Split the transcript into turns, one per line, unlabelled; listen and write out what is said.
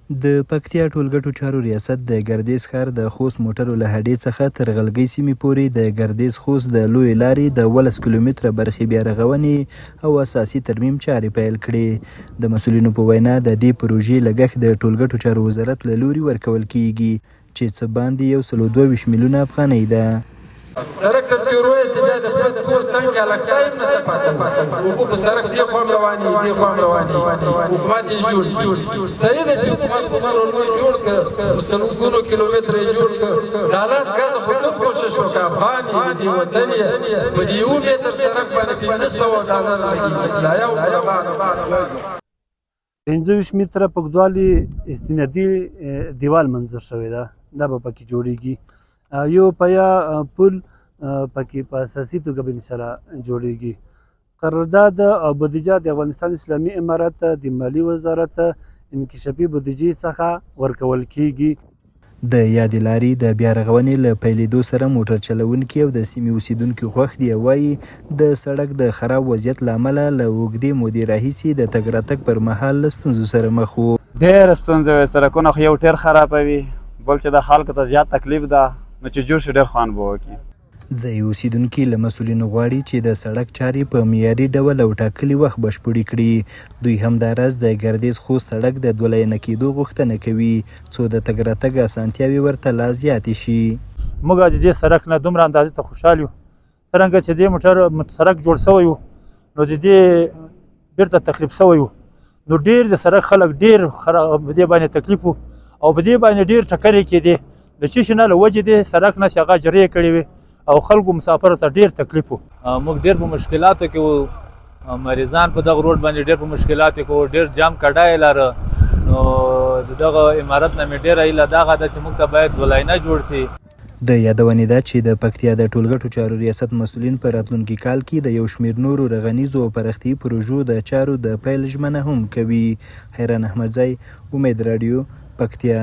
د پکتیا ټولګټو چارو ریاست د ګردیز ښار د خوست موټرو له هډې څخه تر غلګۍ سیمې پورې د ګردیز خوست د لویې لارې د 18 کیلومتره برخې بیا رغونې او اساسي ترمیم چارې پیل کړې. د مسؤلینو په وینا د دې پروژې لګښت د ټولګټو چارو وزارت له لوري ورکول کیږي چې څه باندې 122 میلیونه افغانۍ ده.
سرک تر چوروي سي بیا د خپل کور څنګه لګتایم نه څه پاتې وګو په سرک دی خو رواني حکومت یې جوړ صحیح ده چې حکومت لوی جوړ کړ سلوګونو کیلومتر یې جوړ کړ دالاس غاز خو کوم کوشش وکړ افغاني دی وطن یې په دې یو متر سرک باندې $500 لګي لا یو
25 متره په اوږدوالي استنادي دیوال منظور شوی ده دا به پکې جوړیږي. یو پیا پل پکې په اساسي توګه به انشاءالله جوړیږي. قرارداد او بودیجه د افغانستان اسلامي امارت د مالی وزارت انکشافي بودیجې څخه ورکول کیږي.
د یادې لارې د بیا رغونې له پیلېدو سره موټر چلونکي او د سیمې اوسیدونکي خوښ دي او وایي د سړک د خراب وضعیت له امله له اوږدې مودې راهیسې د تګ راتګ پر مهال له ستونزو سره مخ وو.
ډېره ستونزه وي، سړکونه خو یو ټیر خرابوي، بل چې د خلکو ته زیات تکلیف ده نو چې جوړ شي ډېر خوند به وکړي.
ځایي اوسیدونکي له مسؤلینو غواړي چې د سړک چارې په معیاري ډول او ټاکلي وخت بشپړې کړي. دوی همداراز د ګردیز خوست سړک د دوه لینه کېدو غوښتنه کوي څو د تګ راتګ اسانتیاوې ورته لا زیاتې شي.
موږ د دې سړک نه دومره اندازې ته خوشحال یو څرنګه چې دې موټر سړک جوړ شوی و نو د دې بیرته تخریب شوی و نو ډېر د سړک خلک ډېر په دې باندې تکلیف و او په دې باندې ډېر ټکرې کېدې د چې شي نه له وجې دې سړک نه چې هغه جرې کړې وې او خلکو مسافرو ته ډېر تکلیف و.
موږ ډېر په مشکلاتو کې وو، مریضان په دغه روډ باندې ډېر په مشکلاتو کې وو، ډېر جام کډه یې لاره نو د دغه امارت نه مې ډېره هیله دغه ده چې موږ ته باید ولاینه جوړ شي.
د یادونې ده چې د پکتیا د ټولګټو چارو ریاست مسؤلین په راتلونکي کال کې د یو شمېر نورو رغنیزو او پراختیایي پروژو د چارو د پیل ژمنه هم کوي. حیران احمدزی، امید راډیو، پکتیا.